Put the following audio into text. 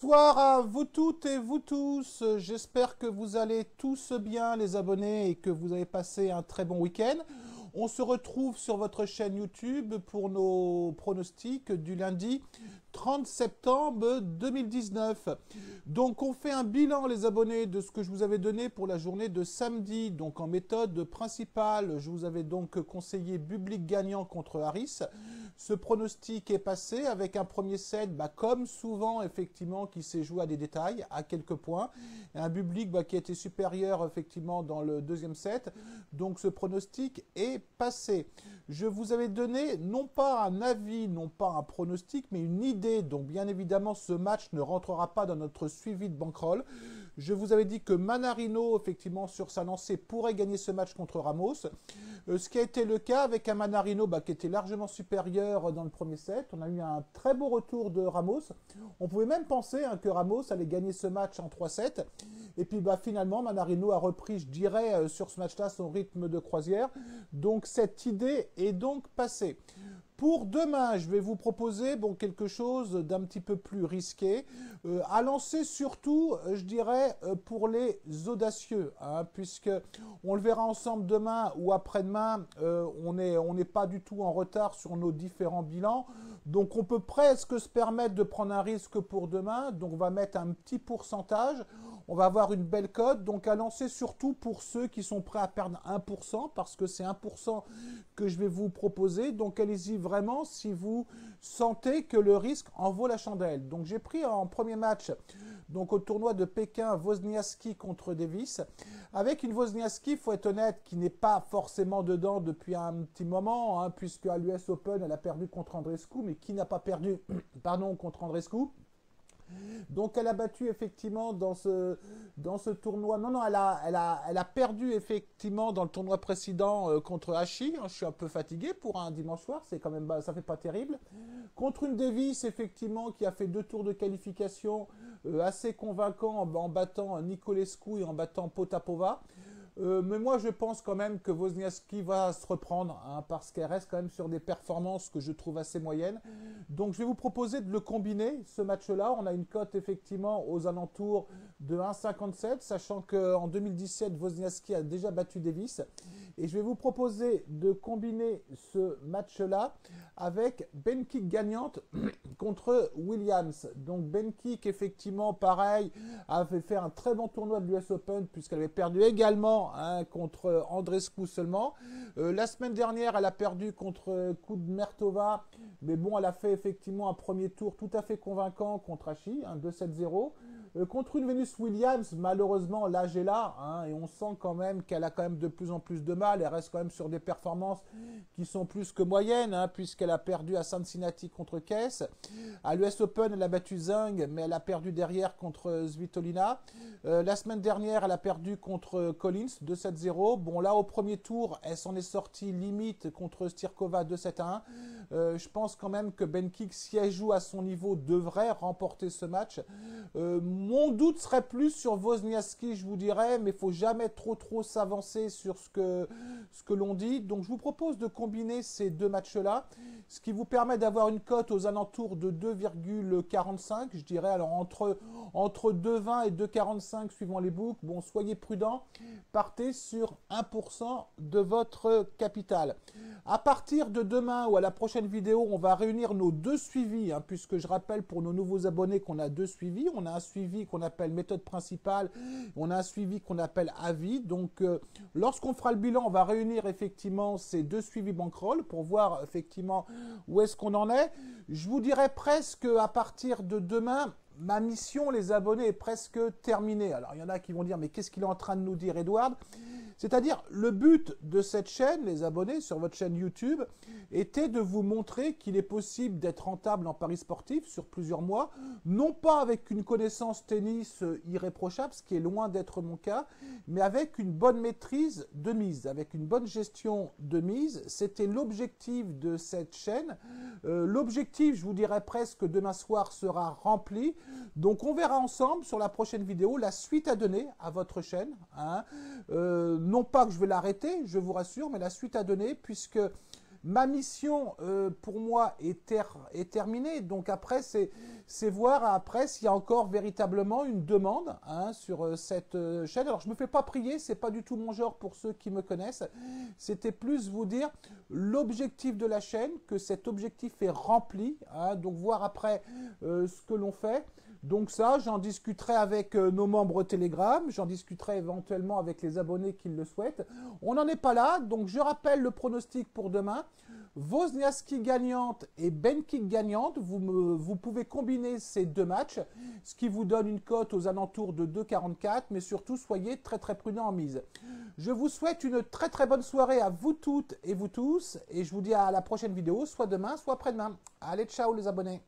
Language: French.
Bonsoir à vous toutes et vous tous. J'espère que vous allez tous bien, les abonnés, et que vous avez passé un très bon week-end. On se retrouve sur votre chaîne YouTube pour nos pronostics du lundi 30 septembre 2019. Donc on fait un bilan, les abonnés, de ce que je vous avais donné pour la journée de samedi. Donc en méthode principale, je vous avais donc conseillé Bublik gagnant contre Harris. Ce pronostic est passé avec un premier set, comme souvent, effectivement, qui s'est joué à des détails, à quelques points. Et un Bublik qui a été supérieur, effectivement, dans le deuxième set. Donc ce pronostic est passé. Je vous avais donné, non pas un avis, non pas un pronostic, mais une idée. Donc bien évidemment, ce match ne rentrera pas dans notre suivi de bankroll. Je vous avais dit que Mannarino, effectivement, sur sa lancée, pourrait gagner ce match contre Ramos. Ce qui a été le cas avec un Mannarino qui était largement supérieur dans le premier set. On a eu un très beau retour de Ramos. On pouvait même penser que Ramos allait gagner ce match en 3-7. Et puis finalement, Mannarino a repris, je dirais, sur ce match-là, son rythme de croisière. Donc cette idée est donc passée. Pour demain, je vais vous proposer quelque chose d'un petit peu plus risqué, à lancer surtout, je dirais, pour les audacieux, puisque on le verra ensemble demain ou après-demain, on n'est pas du tout en retard sur nos différents bilans, donc on peut presque se permettre de prendre un risque pour demain, donc on va mettre un petit pourcentage. On va avoir une belle cote, donc à lancer surtout pour ceux qui sont prêts à perdre 1%, parce que c'est 1% que je vais vous proposer. Donc allez-y vraiment si vous sentez que le risque en vaut la chandelle. Donc j'ai pris en premier match, donc au tournoi de Pékin, Wozniacki contre Davis, avec une Wozniacki, il faut être honnête, qui n'est pas forcément dedans depuis un petit moment, puisque à l'US Open, elle a perdu contre Andreescu, mais qui n'a pas perdu contre Andreescu. Donc elle a battu effectivement dans ce tournoi. Non, elle a perdu effectivement dans le tournoi précédent contre Hashi. Je suis un peu fatigué pour un dimanche soir, c'est quand même, ça fait pas terrible. Contre une Davis effectivement qui a fait 2 tours de qualification assez convaincants en battant Niculescu et en battant Potapova. Mais moi, je pense quand même que Wozniacki va se reprendre, parce qu'elle reste quand même sur des performances que je trouve assez moyennes. Donc, je vais vous proposer de le combiner, ce match-là. On a une cote, effectivement, aux alentours de 1,57, sachant qu'en 2017, Wozniacki a déjà battu Davis. Et je vais vous proposer de combiner ce match-là avec Bencic gagnante contre Williams. Donc, Bencic, effectivement, pareil, avait fait un très bon tournoi de l'US Open, puisqu'elle avait perdu également contre Andreescu seulement. La semaine dernière, elle a perdu contre Kudmertova, mais bon, elle a fait effectivement un premier tour tout à fait convaincant contre Hashi, 2-7-0. Contre une Venus Williams, malheureusement, l'âge est là, et on sent quand même qu'elle a quand même de plus en plus de mal. Elle reste quand même sur des performances qui sont plus que moyennes, puisqu'elle a perdu à Cincinnati contre Kess. À l'US Open, elle a battu Zhang, mais elle a perdu derrière contre Svitolina. La semaine dernière, elle a perdu contre Collins, 2-7-0. Bon, là, au premier tour, elle s'en est sortie limite contre Stirkova, 2-7-1. Je pense quand même que Bencic, si elle joue à son niveau, devrait remporter ce match. Mon doute serait plus sur Wozniacki, je vous dirais, mais il ne faut jamais trop s'avancer sur ce que l'on dit. Donc je vous propose de combiner ces deux matchs-là, ce qui vous permet d'avoir une cote aux alentours de 2,45, je dirais, alors entre 2,20 et 2,45 suivant les books. Bon, soyez prudents, partez sur 1% de votre capital. À partir de demain ou à la prochaine vidéo, on va réunir nos 2 suivis, puisque je rappelle pour nos nouveaux abonnés qu'on a 2 suivis. On a un suivi qu'on appelle méthode principale, on a un suivi qu'on appelle avis. Donc, lorsqu'on fera le bilan, on va réunir effectivement ces 2 suivis bankroll pour voir effectivement où est-ce qu'on en est. Je vous dirais presque à partir de demain, ma mission, les abonnés, est presque terminée. Alors, il y en a qui vont dire, mais qu'est-ce qu'il est en train de nous dire, Edouard ? C'est-à-dire, le but de cette chaîne, les abonnés, sur votre chaîne YouTube, était de vous montrer qu'il est possible d'être rentable en paris sportif sur plusieurs mois, non pas avec une connaissance tennis irréprochable, ce qui est loin d'être mon cas, mais avec une bonne maîtrise de mise, avec une bonne gestion de mise. C'était l'objectif de cette chaîne. L'objectif, je vous dirais presque demain soir, sera rempli. Donc, on verra ensemble sur la prochaine vidéo la suite à donner à votre chaîne. Non pas que je vais l'arrêter, je vous rassure, mais la suite à donner, puisque Ma mission, pour moi, est terminée. Donc après, c'est voir après s'il y a encore véritablement une demande hein, sur cette chaîne. Alors, je ne me fais pas prier, c'est pas du tout mon genre pour ceux qui me connaissent. C'était plus vous dire l'objectif de la chaîne, que cet objectif est rempli. Hein, donc, voir après ce que l'on fait. Donc ça, j'en discuterai avec nos membres Telegram, j'en discuterai éventuellement avec les abonnés qui le souhaitent. On n'en est pas là, donc je rappelle le pronostic pour demain. Wozniacki gagnante et Bencic gagnante, vous pouvez combiner ces deux matchs, ce qui vous donne une cote aux alentours de 2,44, mais surtout soyez très très prudents en mise. Je vous souhaite une très très bonne soirée à vous toutes et vous tous, et je vous dis à la prochaine vidéo, soit demain, soit après-demain. Allez, ciao les abonnés.